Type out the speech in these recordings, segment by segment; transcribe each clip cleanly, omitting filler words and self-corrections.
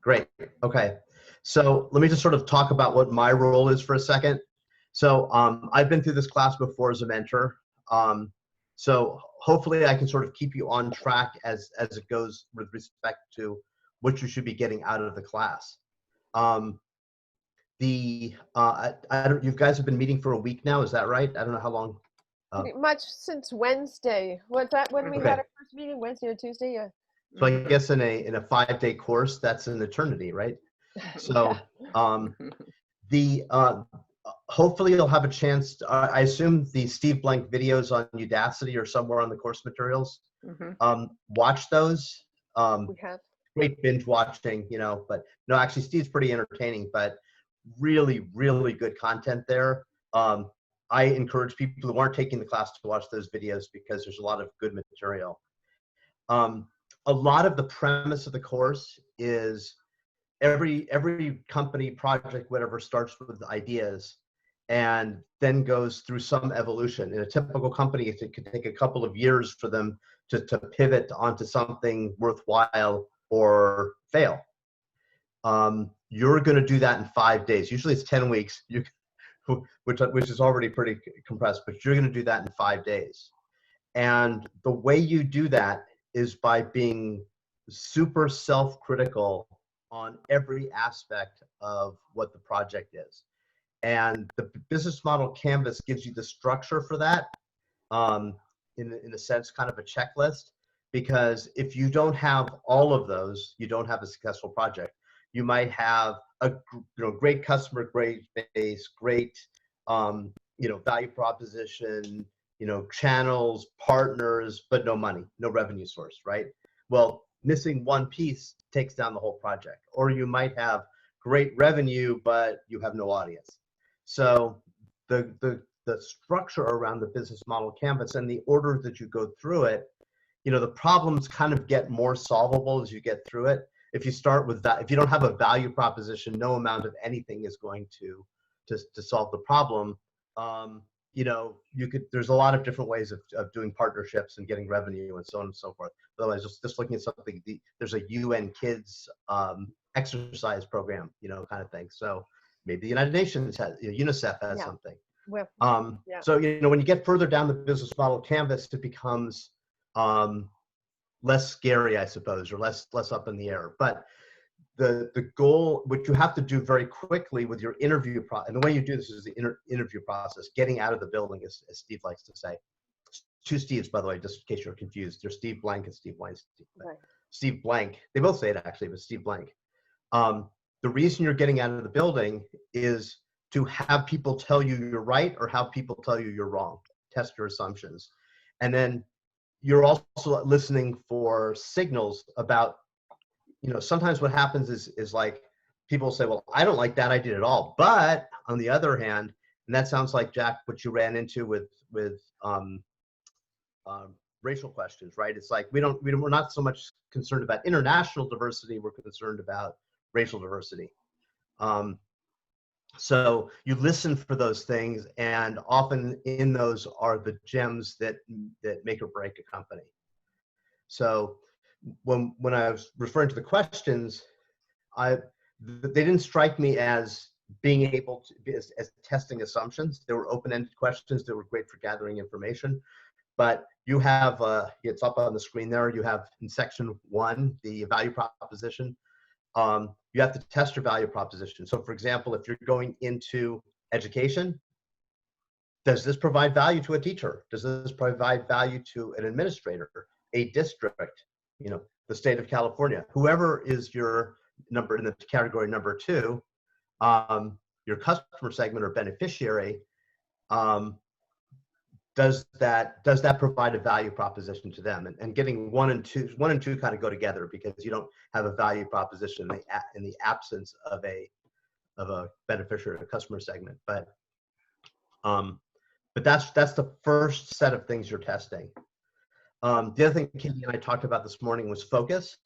Great. Okay. So let me just sort of talk about what my role is for a second. So I've been through this class before as a mentor. So hopefully I can sort of keep you on track as it goes with respect to what you should be getting out of the class. You guys have been meeting for a week now, is that right? I don't know how long. Pretty much since Wednesday. What's that? When we had our first meeting, Wednesday or Tuesday? Yeah. So I guess in a 5-day course, that's an eternity, right? So hopefully you'll have a chance. I assume the Steve Blank videos on Udacity or somewhere on the course materials. Watch those. We have. Great binge watching, you know, but no, actually Steve's pretty entertaining, but really, really good content there. I encourage people who aren't taking the class to watch those videos because there's a lot of good material. A lot of the premise of the course is every company, project, whatever, starts with ideas and then goes through some evolution. In a typical company, it could take a couple of years for them to pivot onto something worthwhile or fail. You're going to do that in 5 days. Usually it's 10 weeks, which is already pretty compressed, but you're going to do that in 5 days. And the way you do that is by being super self-critical on every aspect of what the project is. And the business model canvas gives you the structure for that, in a sense, kind of a checklist, because if you don't have all of those, you don't have a successful project. You might have a great customer, great base, great value proposition, channels, partners, but no money, no revenue source, right? Well, missing one piece takes down the whole project. Or you might have great revenue, but you have no audience. So the structure around the business model canvas and the order that you go through it, the problems kind of get more solvable as you get through it. If you start with that, if you don't have a value proposition, no amount of anything is going to solve the problem. There's a lot of different ways of doing partnerships and getting revenue and so on and so forth. Otherwise, just looking at something, there's a UN kids exercise program, kind of thing. So maybe the United Nations has, UNICEF has something. Well, So, when you get further down the business model canvas, it becomes less scary, I suppose, or less up in the air. But the goal, what you have to do very quickly with your interview process, and the way you do this is the interview process, getting out of the building, as Steve likes to say. Two Steves, by the way, just in case you're confused. There's Steve Blank and Steve Blank. right. Steve Blank, they both say it actually, but Steve Blank. The reason you're getting out of the building is to have people tell you you're right or have people tell you you're wrong. Test your assumptions. And then you're also listening for signals about, sometimes what happens is like people say, well, I don't like that idea at all. But on the other hand, and that sounds like, Jack, what you ran into with racial questions, right? It's like we're not so much concerned about international diversity, we're concerned about racial diversity. So you listen for those things, and often in those are the gems that make or break a company. So when I was referring to the questions, they didn't strike me as being able to as testing assumptions. They were open-ended questions that were great for gathering information. But you have it's up on the screen there. You have in section 1 the value proposition. You have to test your value proposition. So for example, if you're going into education, does this provide value to a teacher? Does this provide value to an administrator, a district, the state of California? Whoever is your number in the category number 2, your customer segment or beneficiary, does that provide a value proposition to them? And getting one and two kind of go together, because you don't have a value proposition in the absence of a beneficiary or customer segment. But that's the first set of things you're testing. The other thing Katie and I talked about this morning was focus.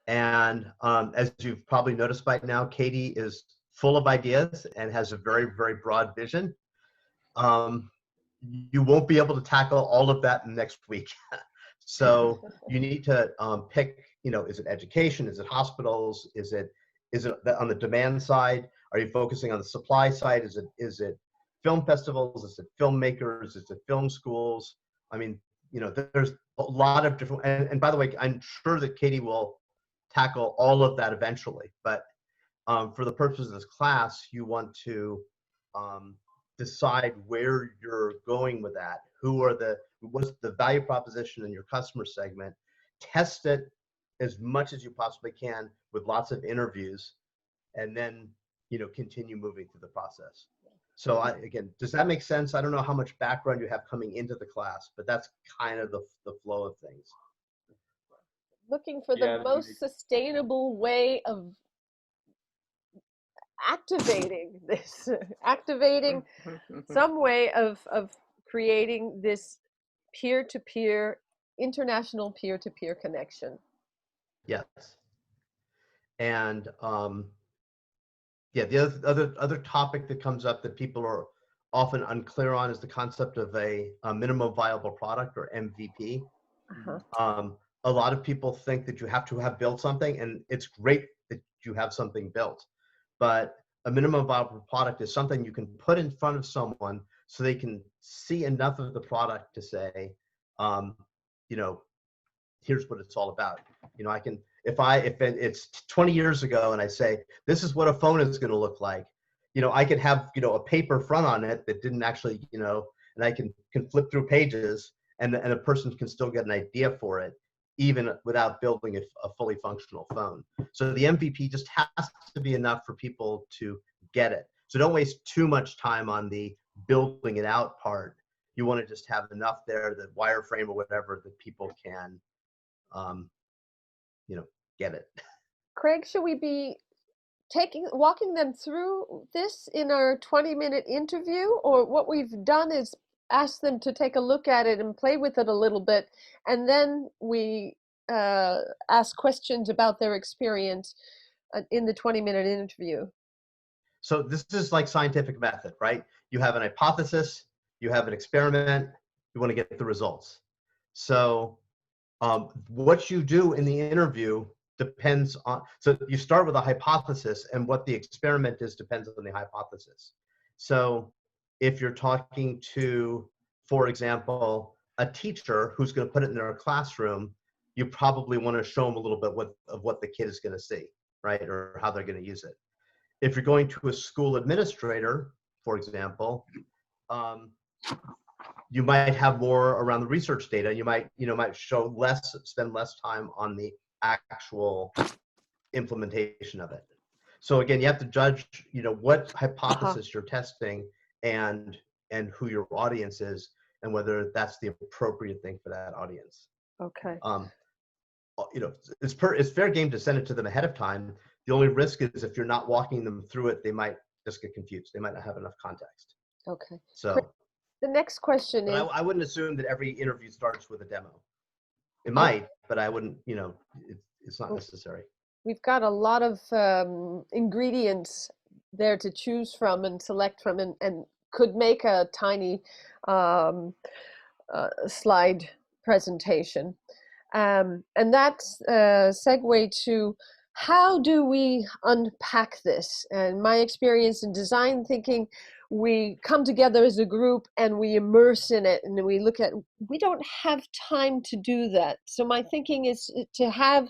And as you've probably noticed by now, Katie is full of ideas and has a very, very broad vision. You won't be able to tackle all of that in the next week. So you need to pick is it education? Is it hospitals? Is it on the demand side? Are you focusing on the supply side? Is it film festivals? Is it filmmakers? Is it film schools? I mean, there's a lot of different, and by the way, I'm sure that Katie will tackle all of that eventually, but for the purposes of this class, you want to decide where you're going with that. What's the value proposition in your customer segment? Test it as much as you possibly can with lots of interviews, and then continue moving through the process. So again, does that make sense? I don't know how much background you have coming into the class, but that's kind of the flow of things. Looking for the most sustainable way of activating this, activating some way of creating this peer-to-peer, international peer-to-peer connection. Yes. And yeah, the other topic that comes up that people are often unclear on is the concept of a minimum viable product, or MVP. A lot of people think that you have to have built something, and it's great that you have something built, but a minimum viable product is something you can put in front of someone so they can see enough of the product to say, here's what it's all about. I can, if it's 20 years ago and I say, this is what a phone is going to look like, I could have, a paper front on it that didn't actually, and I can flip through pages, and a person can still get an idea for it, even without building a fully functional phone. So the MVP just has to be enough for people to get it. So don't waste too much time on the building it out part. You want to just have enough there, the wireframe or whatever, that people can, get it. Craig, should we be walking them through this in our 20-minute interview? Or what we've done is ask them to take a look at it and play with it a little bit, and then we ask questions about their experience in the 20-minute interview. So this is like scientific method, right? You have an hypothesis, you have an experiment, you want to get the results. So what you do in the interview depends on, so you start with a hypothesis, and what the experiment is depends on the hypothesis. So if you're talking to, for example, a teacher who's going to put it in their classroom, you probably want to show them a little bit of what the kid is going to see, right? Or how they're going to use it. If you're going to a school administrator, for example, you might have more around the research data. You might spend less time on the actual implementation of it. So again, you have to judge, what hypothesis you're testing, and who your audience is, and whether that's the appropriate thing for that audience. Okay. It's fair game to send it to them ahead of time. The only risk is if you're not walking them through it, they might just get confused. They might not have enough context. Okay. So the next question is, I wouldn't assume that every interview starts with a demo. It might, but I wouldn't, it's not necessary. We've got a lot of ingredients there to choose from and select from, and could make a tiny slide presentation. And that's a segue to, how do we unpack this? And my experience in design thinking, we come together as a group and we immerse in it, and we don't have time to do that. So my thinking is to have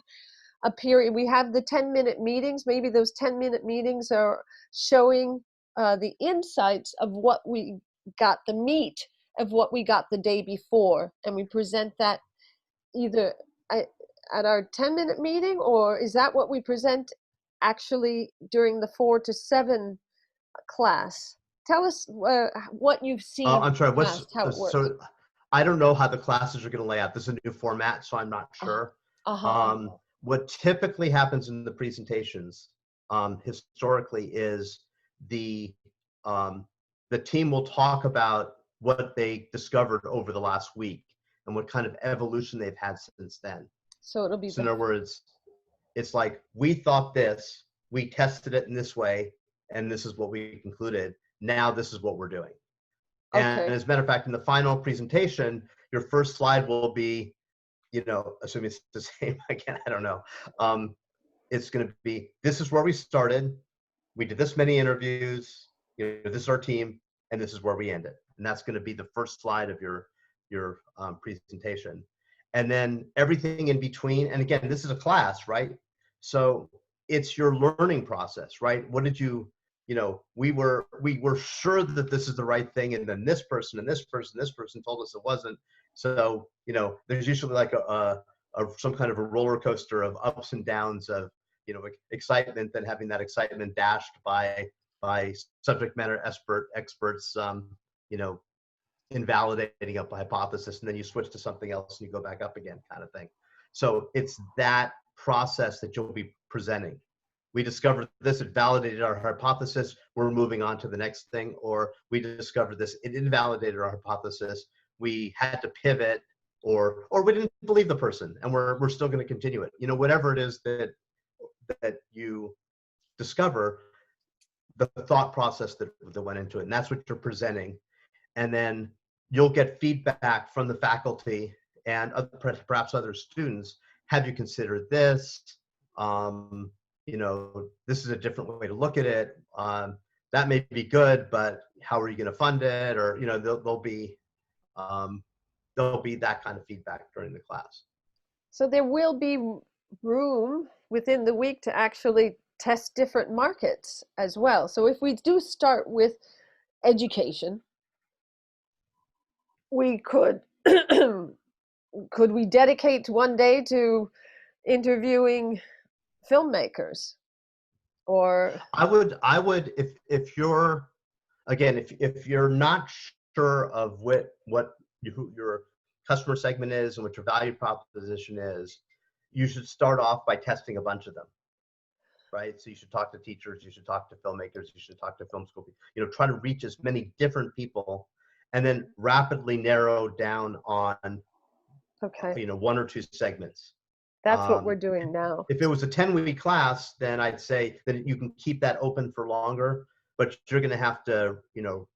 a period. We have the 10-minute meetings. Maybe those 10-minute meetings are showing the insights of what we got, the meat of what we got the day before, and we present that either at our 10-minute meeting, or is that what we present actually during the 4 to 7 class? Tell us what you've seen. I'm sorry, how it works. So I don't know how the classes are going to lay out. This is a new format, so I'm not sure. What typically happens in the presentations historically is the team will talk about what they discovered over the last week and what kind of evolution they've had since then. So it'll be, so in other words, it's like, we thought this, we tested it in this way, and this is what we concluded. Now this is what we're doing. Okay. And as a matter of fact, in the final presentation, your first slide will be you know, assuming it's the same, again, I don't know. It's going to be, this is where we started. We did this many interviews, you know, this is our team, and this is where we ended. And that's going to be the first slide of your presentation. And then everything in between. And again, this is a class, right? So it's your learning process, right? What did you, you know, we were sure that this is the right thing, and then this person and this person told us it wasn't. So, you know, there's usually like some kind of a roller coaster of ups and downs of, you know, excitement, then having that excitement dashed by subject matter experts, you know, invalidating a hypothesis, and then you switch to something else and you go back up again, kind of thing. So it's that process that you'll be presenting. We discovered this, it validated our hypothesis, we're moving on to the next thing. Or we discovered this, it invalidated our hypothesis, we had to pivot, or we didn't believe the person and we're still going to continue it. You know, whatever it is that you discover, the thought process that went into it, and that's what you're presenting. And then you'll get feedback from the faculty and perhaps other students. Have you considered this? You know, this is a different way to look at it. That may be good, but how are you going to fund it? Or, you know, there'll be that kind of feedback during the class. So there will be room within the week to actually test different markets as well. So if we do start with education, we could could we dedicate one day to interviewing filmmakers? Or I would if you're, again, if you're not sure of what your customer segment is and what your value proposition is, you should start off by testing a bunch of them, right? So you should talk to teachers, you should talk to filmmakers, you should talk to film school people, you know, try to reach as many different people, and then rapidly narrow down on, okay, you know, one or two segments. that's what we're doing now. If it was a 10-week class, then I'd say that you can keep that open for longer, but you're going to have to, you know,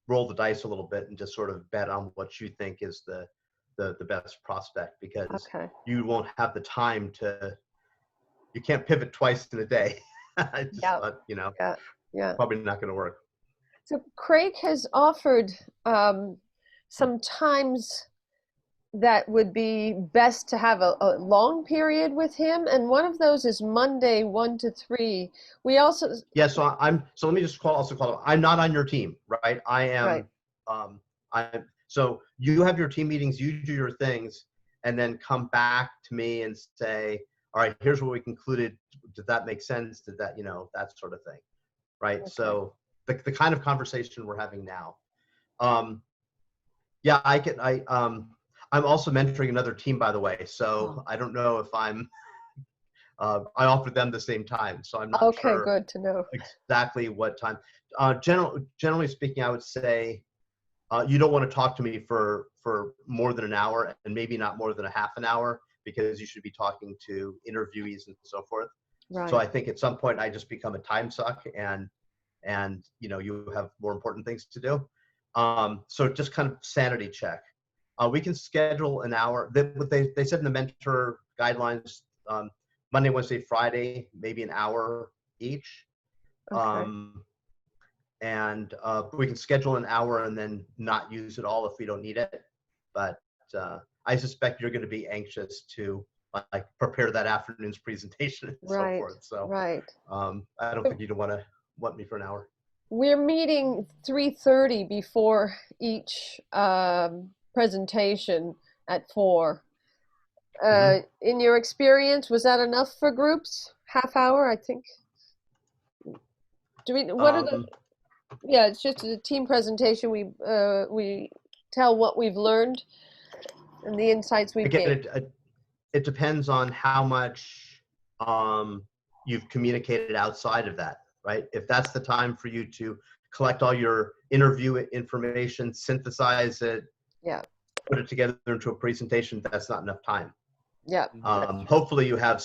roll the dice a little bit and just sort of bet on what you think is the best prospect, because you won't have the time to, you can't pivot twice in a day. You know, probably not going to work. So Craig has offered some times that would be best to have a long period with him, and one of those is Monday 1 to 3. We also so let me just call I'm not on your team, right? I am right. So you have your team meetings, you do your things, and then come back to me and say, all right, here's what we concluded. Did that make sense? Did that, you know, that sort of thing, right? So the kind of conversation we're having now. Yeah, I'm also mentoring another team, by the way. So I don't know if I offered them the same time. So I'm not sure. Good to know exactly what time. Generally speaking, I would say you don't want to talk to me for more than an hour, and maybe not more than a half an hour, because you should be talking to interviewees and so forth. Right. So I think at some point I just become a time suck, and you know, you have more important things to do. So just kind of sanity check. We can schedule an hour. They said in the mentor guidelines, Monday, Wednesday, Friday, maybe an hour each. And we can schedule an hour and then not use it all if we don't need it. But I suspect you're going to be anxious to like prepare that afternoon's presentation and so forth. So I don't think you'd want me for an hour. We're meeting 3:30 before each presentation at 4. In your experience, was that enough for groups? Half hour, I think. Do we? What are the? Yeah, it's just a team presentation. We tell what we've learned and the insights we've gained. It depends on how much you've communicated outside of that, right? If that's the time for you to collect all your interview information, synthesize it, put it together into a presentation, that's not enough time. Hopefully you have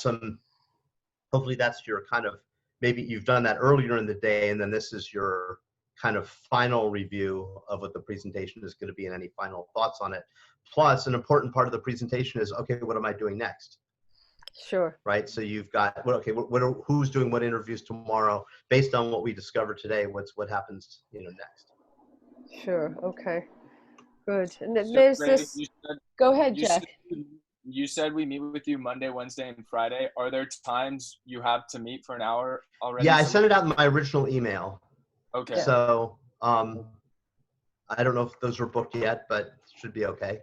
hopefully that's your kind of, maybe you've done that earlier in the day, and then this is your kind of final review of what the presentation is going to be and any final thoughts on it. Plus, an important part of the presentation is, okay, what am I doing next? Sure. Right. So you've got, well, okay, who's doing what interviews tomorrow based on what we discovered today? What happens, next? Sure. Okay. Good. And then So, there's Ray, this. Go ahead, Jack. You said we meet with you Monday, Wednesday, and Friday. Are there times you have to meet for an hour already? Yeah, I sent it out in my original email. Okay. So I don't know if those are booked yet, but should be okay.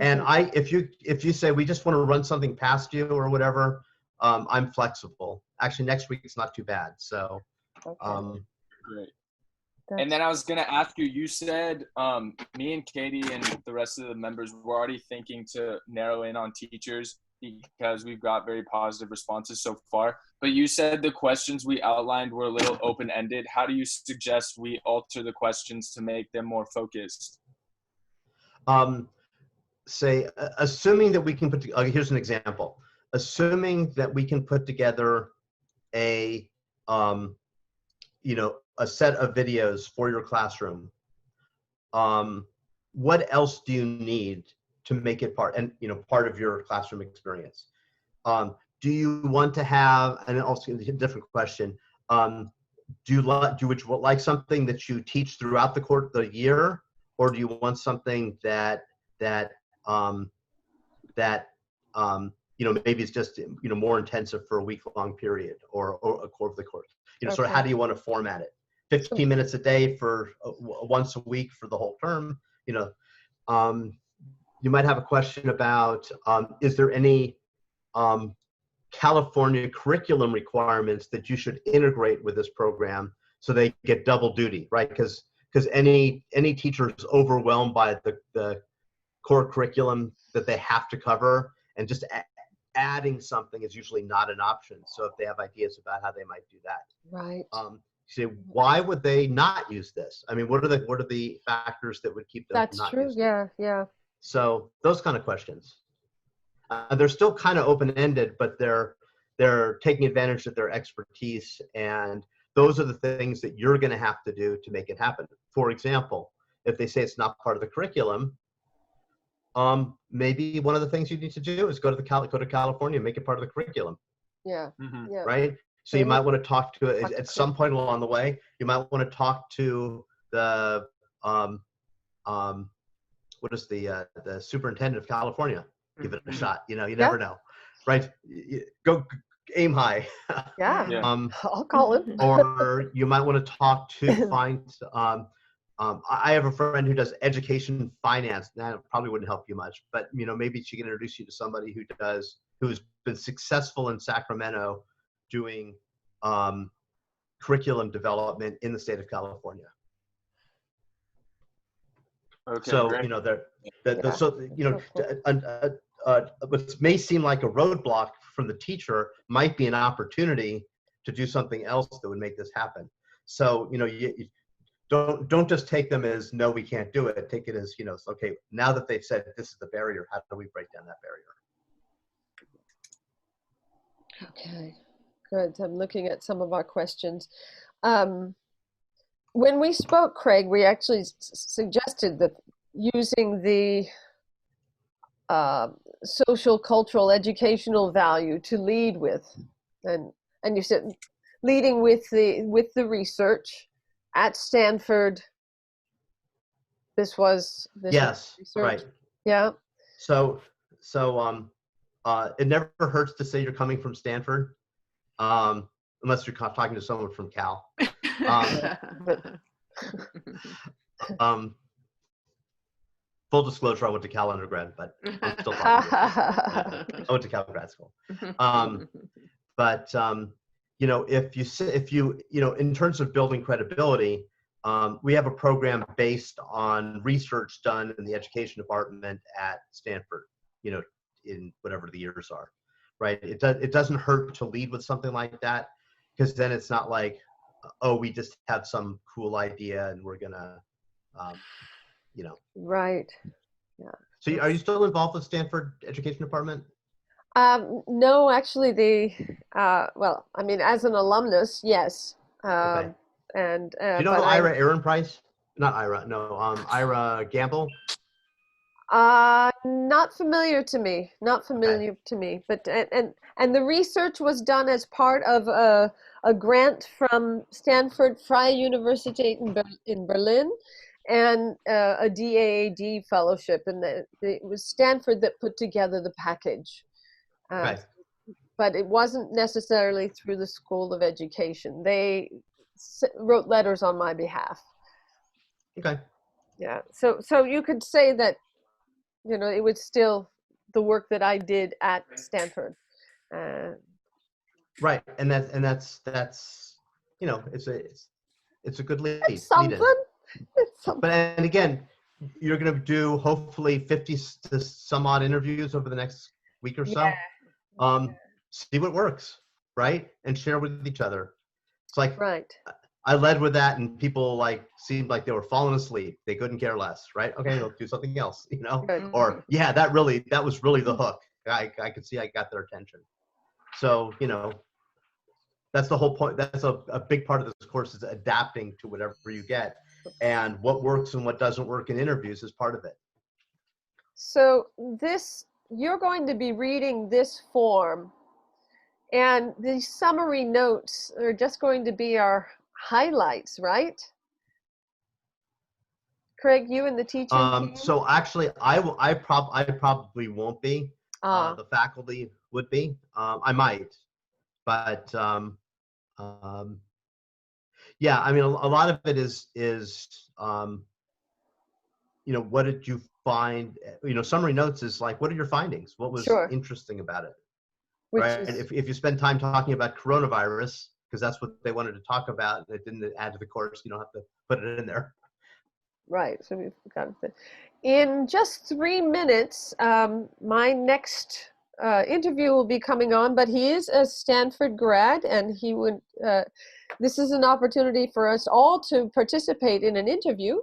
And if you say we just want to run something past you or whatever, I'm flexible. Actually, next week it's not too bad. So great. And then I was going to ask you, you said me and Katie and the rest of the members were already thinking to narrow in on teachers because we've got very positive responses so far. But you said the questions we outlined were a little open-ended. How do you suggest we alter the questions to make them more focused? Say, assuming that we can put, here's an example. Assuming that we can put together a set of videos for your classroom, what else do you need to make it part of your classroom experience? Do you want to have, and also a different question, would you like something that you teach throughout the year, or do you want something that maybe it's just more intensive for a week-long period or a quarter of the course? Sort of how do you want to format it? 15 minutes a day for once a week for the whole term. You might have a question about is there any California curriculum requirements that you should integrate with this program so they get double duty, right? Because any teacher is overwhelmed by the core curriculum that they have to cover, and just adding something is usually not an option. So if they have ideas about how they might do that, right? Say, why would they not use this? I mean, what are the factors that would keep them That's not true. using Yeah, it? yeah. So those kind of questions. They're still kind of open-ended, but they're taking advantage of their expertise, and those are the things that you're going to have to do to make it happen. For example, if they say it's not part of the curriculum, maybe one of the things you need to do is go to California and make it part of the curriculum. Yeah. Mm-hmm. Yeah. Right. So you might want to talk to at some point along the way. You might want to talk to the what is the superintendent of California. Give it a shot. You never know, right? Go aim high. Yeah. I'll call him. Or you might want to talk to find. I have a friend who does education finance. That probably wouldn't help you much, but maybe she can introduce you to somebody who's been successful in Sacramento doing curriculum development in the state of California. Okay, so great. What may seem like a roadblock from the teacher might be an opportunity to do something else that would make this happen. So you don't just take them as no, we can't do it. Take it as okay, now that they've said this is the barrier, how do we break down that barrier? Okay, good. I'm looking at some of our questions. When we spoke, Craig, we actually suggested that using the social, cultural, educational value to lead with, and you said leading with the research at Stanford. This Yes, research. right. Yeah. So it never hurts to say you're coming from Stanford, unless you're talking to someone from Cal. Full disclosure, I went to Cal undergrad, but I'm still talking to you. I went to Cal grad school. If you in terms of building credibility, we have a program based on research done in the education department at Stanford, in whatever the years are, right? It doesn't hurt to lead with something like that, because then it's not like, oh, we just have some cool idea and we're gonna, Right. Yeah. So are you still involved with Stanford Education Department? No, actually, well, I mean, as an alumnus, yes. Okay. And Do you know but Ira Ehrenpreis? Not Ira, no, Ira Gamble. not familiar to me. Not familiar to me. But and the research was done as part of a grant from Stanford Freie Universität in Berlin, and a DAAD fellowship, and it was Stanford that put together the package. Okay. But it wasn't necessarily through the School of Education. They wrote letters on my behalf. Okay. Yeah. So you could say that, you know, it was still the work that I did at Stanford. Right, and that's you know, it's a good lead. It's something. It's something. But and again, you're going to do hopefully 50 to some odd interviews over the next week or so. Yeah. See what works, right, and share with each other. It's like Right. I led with that, and people like seemed like they were falling asleep. They couldn't care less, right? Okay, they'll do something else, you know. Good. Or yeah, that was really the hook. I could see I got their attention. So you know, that's the whole point. That's a big part of this course is adapting to whatever you get, and what works and what doesn't work in interviews is part of it. So you're going to be reading this form, and the summary notes are just going to be our highlights, right? Craig, you and the teaching team? So actually, I probably won't be. The faculty would be. I might, but yeah. I mean, a lot of it is you know, what did you find? You know, summary notes is like, what are your findings? What was Sure. interesting about it? Which right? is, If you spend time talking about coronavirus, because that's what they wanted to talk about, and it didn't add to the course, you don't have to put it in there. right. So we've got it. In just 3 minutes, my next interview will be coming on, but he is a Stanford grad, and he would. This is an opportunity for us all to participate in an interview.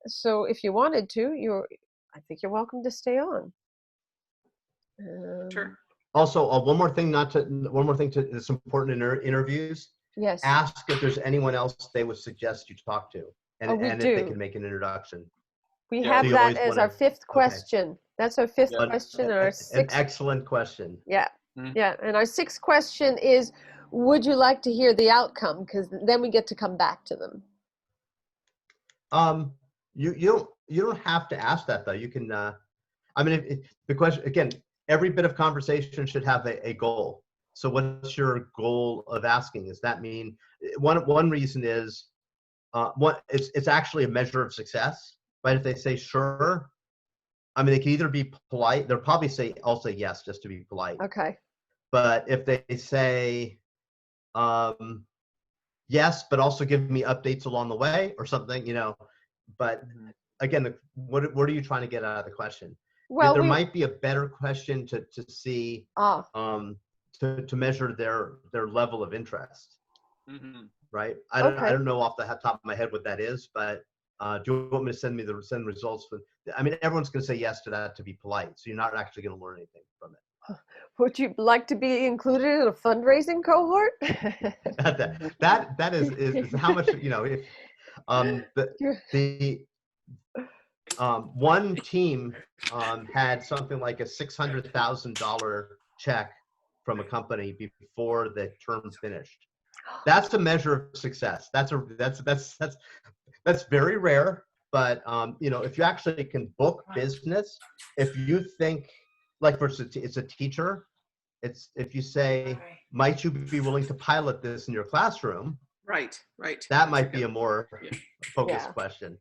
So if you wanted to, I think you're welcome to stay on. Sure. Also, one more thing that's important in interviews. Yes. Ask if there's anyone else they would suggest you talk to, and we if do. they can make an introduction. We Yeah. have So you that always as wanna- our fifth question. Okay. That's our fifth Yeah. question. And our An sixth. excellent question. Yeah. Mhm. Yeah. And our sixth question is, would you like to hear the outcome? Because then we get to come back to them. You don't have to ask that though. You can. I mean, the question again, every bit of conversation should have a goal. So what's your goal of asking? Does that mean one reason is it's actually a measure of success, right? If they say sure, I mean, they can either be polite. They'll probably say, I'll say yes, just to be polite. Okay. But if they say yes, but also give me updates along the way or something, you know, but again, what are you trying to get out of the question? Well, there might be a better question to see to measure their level of interest. Right? I don't know off the top of my head what that is, but do you want me to send results? I mean, everyone's going to say yes to that to be polite, so you're not actually going to learn anything from it. Would you like to be included in a fundraising cohort? that is how much, you know, if one team had something like a $600,000 check from a company before the term finished. That's a measure of success. That's very rare, but you know, if you actually can book business, if you think, like for it's a teacher, it's if you say, might you be willing to pilot this in your classroom? Right. That might be a more focused question.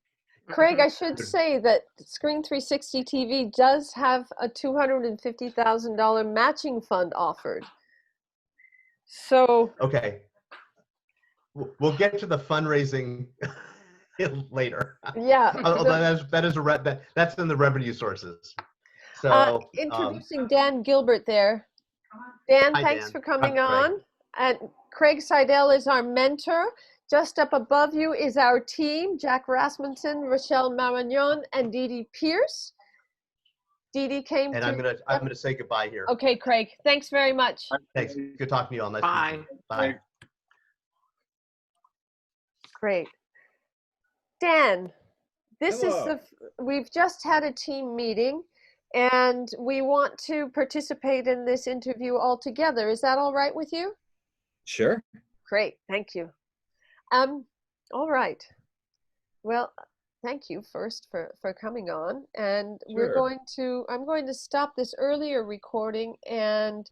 Craig, I should say that Screen 360 TV does have a $250,000 matching fund offered. So okay, we'll get to the fundraising later. Yeah, that's in the revenue sources. So introducing Dan Gilbert there. Dan, thanks for coming on. And Craig Seidel is our mentor. Just up above you is our team: Jack Rasmussen, Rochelle Maragnon, and Dee Dee Pierce. Dee Dee came. And I'm gonna say goodbye here. Okay, Craig. Thanks very much. Thanks. Good talking to you all. Nice to meet you. Bye. Great. Dan, this is Hello. we've just had a team meeting and we want to participate in this interview all together. Is that all right with you? Sure. Great, thank you. All right. Well, thank you first for coming on. And Sure. I'm going to stop this earlier recording and